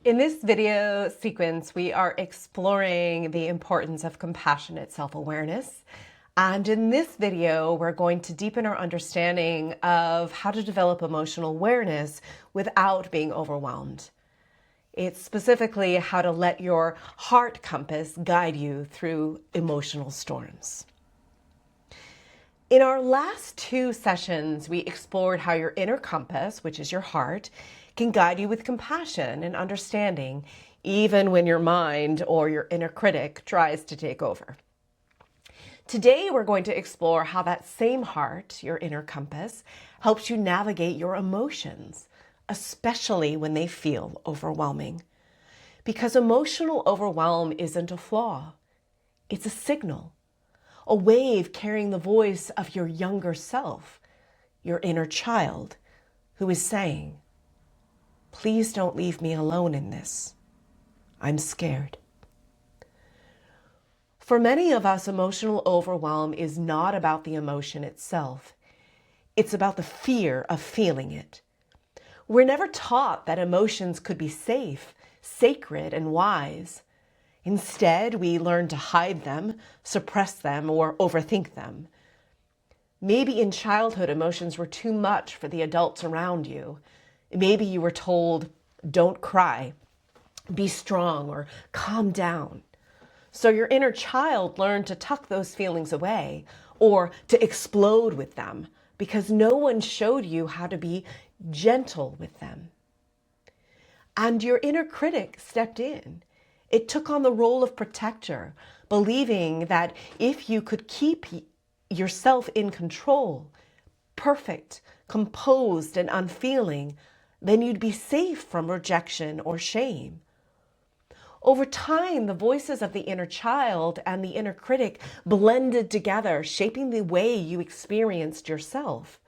In this video sequence, we are exploring the importance of compassionate self-awareness. And in this video, we're going to deepen our understanding of how to develop emotional awareness without being overwhelmed. It's specifically how to let your heart compass guide you through emotional storms. In our last two sessions, we explored how your inner compass, which is your heart, can guide you with compassion and understanding, even when your mind or your inner critic tries to take over. Today, we're going to explore how that same heart, your inner compass, helps you navigate your emotions, especially when they feel overwhelming. Because emotional overwhelm isn't a flaw, it's a signal. A wave carrying the voice of your younger self, your inner child, who is saying, "Please don't leave me alone in this. I'm scared." For many of us, emotional overwhelm is not about the emotion itself. It's about the fear of feeling it. We're never taught that emotions could be safe, sacred, and wise. Instead, we learn to hide them, suppress them, or overthink them. Maybe in childhood, emotions were too much for the adults around you. Maybe you were told, "Don't cry, be strong," or "calm down." So your inner child learned to tuck those feelings away or to explode with them because no one showed you how to be gentle with them. And your inner critic stepped in. It took on the role of protector, believing that if you could keep yourself in control, perfect, composed, and unfeeling, then you'd be safe from rejection or shame. Over time, the voices of the inner child and the inner critic blended together, shaping the way you experienced yourself.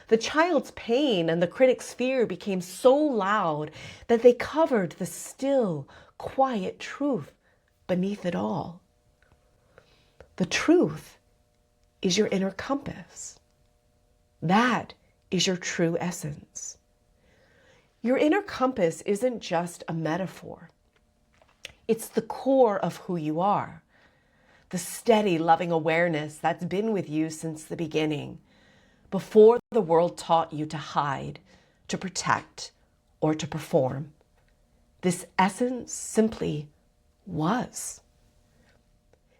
The child's pain and the critic's fear became so loud that they covered the still, quiet truth beneath it all. The truth is your inner compass. That is your true essence. Your inner compass isn't just a metaphor. It's the core of who you are, the steady, loving awareness that's been with you since the beginning, before the world taught you to hide, to protect, or to perform. This essence simply was.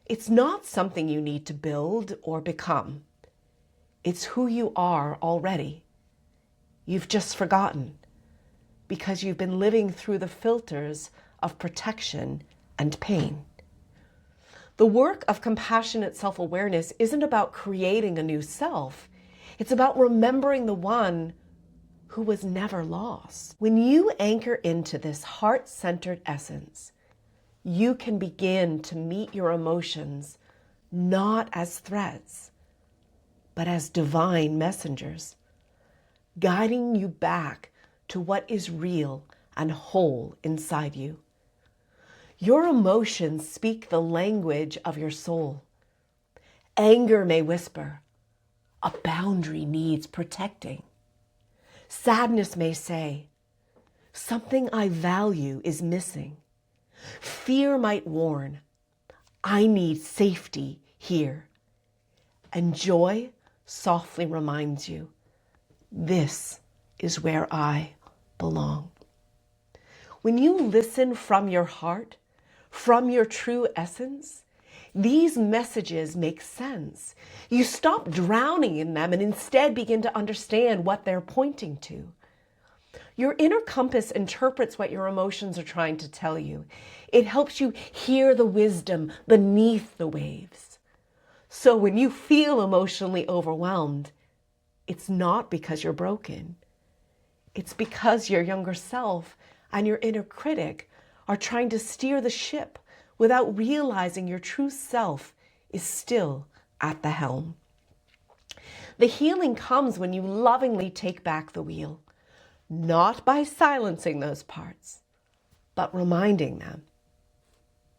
It's not something you need to build or become. It's who you are already. You've just forgotten because you've been living through the filters of protection and pain. The work of compassionate self-awareness isn't about creating a new self. It's about remembering the one who was never lost. When you anchor into this heart-centered essence, you can begin to meet your emotions not as threats, but as divine messengers, guiding you back to what is real and whole inside you. Your emotions speak the language of your soul. Anger may whisper, "A boundary needs protecting." Sadness may say, "Something I value is missing." Fear might warn, "I need safety here." And joy softly reminds you, "This is where I belong." When you listen from your heart, from your true essence, these messages make sense. You stop drowning in them and instead begin to understand what they're pointing to. Your inner compass interprets what your emotions are trying to tell you. It helps you hear the wisdom beneath the waves. So when you feel emotionally overwhelmed, it's not because you're broken. It's because your younger self and your inner critic are trying to steer the ship without realizing your true self is still at the helm. The healing comes when you lovingly take back the wheel, not by silencing those parts, but reminding them,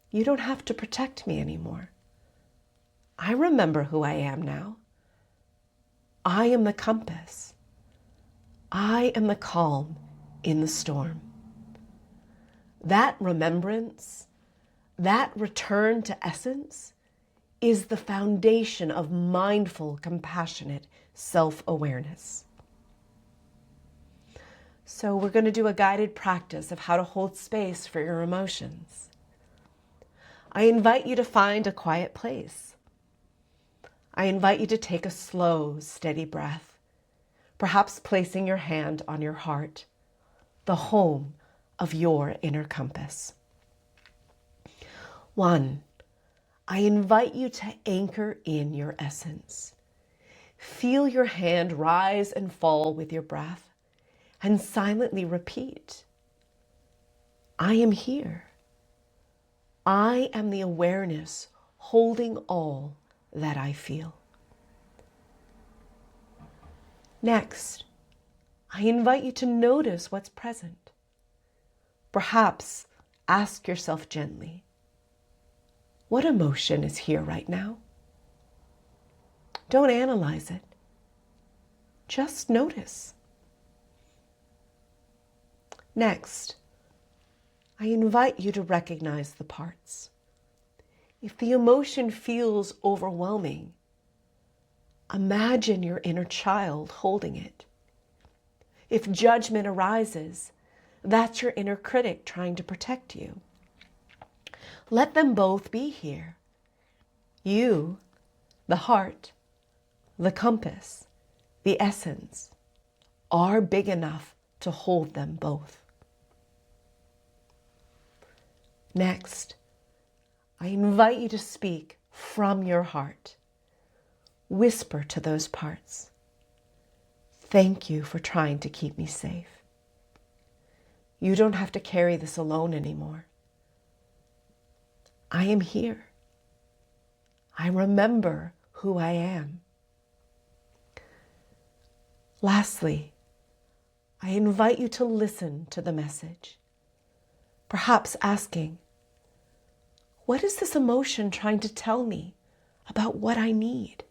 "You don't have to protect me anymore. I remember who I am now. I am the compass. I am the calm in the storm. That remembrance, that return to essence, is the foundation of mindful, compassionate self-awareness. So we're going to do a guided practice of how to hold space for your emotions. I invite you to find a quiet place. I invite you to take a slow, steady breath, perhaps placing your hand on your heart, the home of your inner compass. 1. I invite you to anchor in your essence. Feel your hand rise and fall with your breath, and silently repeat, I am here. I am the awareness holding all that I feel. Next, I invite you to notice what's present. Perhaps ask yourself gently, what emotion is here right now? Don't analyze it. Just notice. Next, I invite you to recognize the parts. If the emotion feels overwhelming, imagine your inner child holding it. If judgment arises, that's your inner critic trying to protect you. Let them both be here. You, the heart, the compass, the essence, are big enough to hold them both. Next, I invite you to speak from your heart. Whisper to those parts. Thank you for trying to keep me safe. You don't have to carry this alone anymore. I am here. I remember who I am. Lastly, I invite you to listen to the message, perhaps asking, what is this emotion trying to tell me about what I need?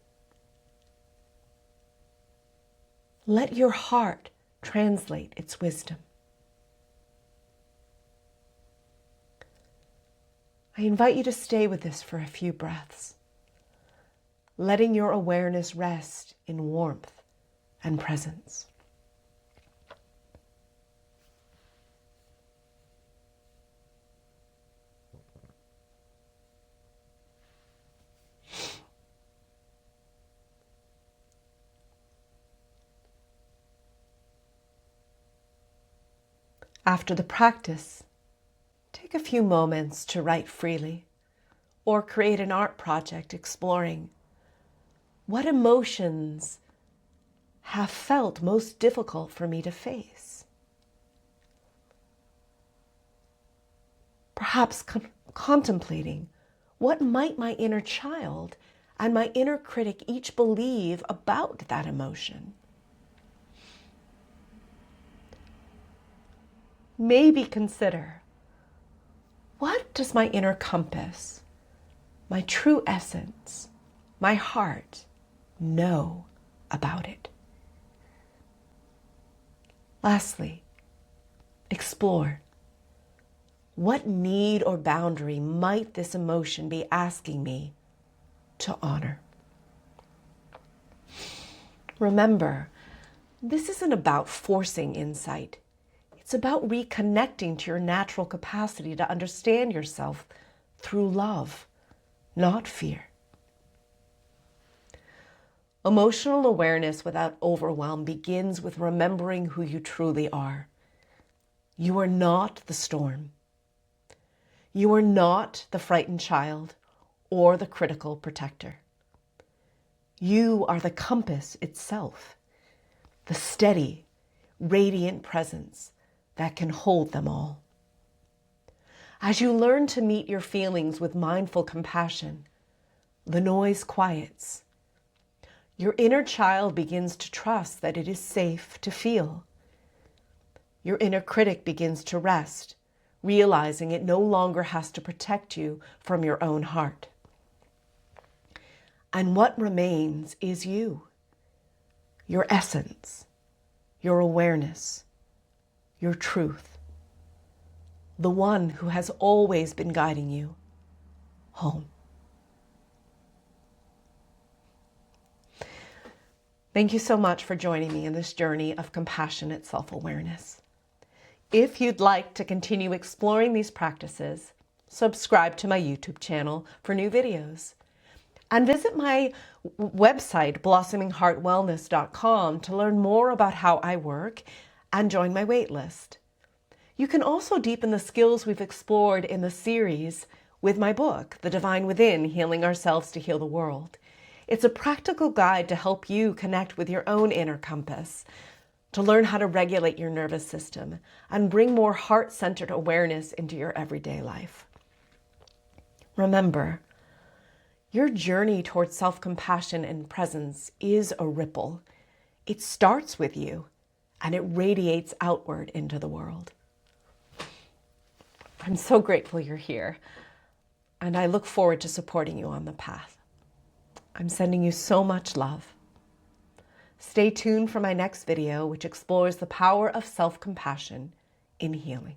Let your heart translate its wisdom. I invite you to stay with this for a few breaths, letting your awareness rest in warmth and presence. After the practice, take a few moments to write freely or create an art project exploring what emotions have felt most difficult for me to face. Perhaps contemplating what might my inner child and my inner critic each believe about that emotion. Maybe consider, what does my inner compass, my true essence, my heart know about it? Lastly, explore, what need or boundary might this emotion be asking me to honor? Remember, this isn't about forcing insight. It's about reconnecting to your natural capacity to understand yourself through love, not fear. Emotional awareness without overwhelm begins with remembering who you truly are. You are not the storm. You are not the frightened child or the critical protector. You are the compass itself, the steady, radiant presence that can hold them all. As you learn to meet your feelings with mindful compassion, the noise quiets. Your inner child begins to trust that it is safe to feel. Your inner critic begins to rest, realizing it no longer has to protect you from your own heart. And what remains is you, your essence, your awareness, your truth. the one who has always been guiding you home. Thank you so much for joining me in this journey of compassionate self-awareness. If you'd like to continue exploring these practices, subscribe to my YouTube channel for new videos. And visit my website, blossomingheartwellness.com, to learn more about how I work and join my waitlist. You can also deepen the skills we've explored in the series with my book, The Divine Within: Healing Ourselves to Heal the World. It's a practical guide to help you connect with your own inner compass, to learn how to regulate your nervous system and bring more heart-centered awareness into your everyday life. Remember, your journey towards self-compassion and presence is a ripple. It starts with you and it radiates outward into the world. I'm so grateful you're here, and I look forward to supporting you on the path. I'm sending you so much love. Stay tuned for my next video, which explores the power of self-compassion in healing.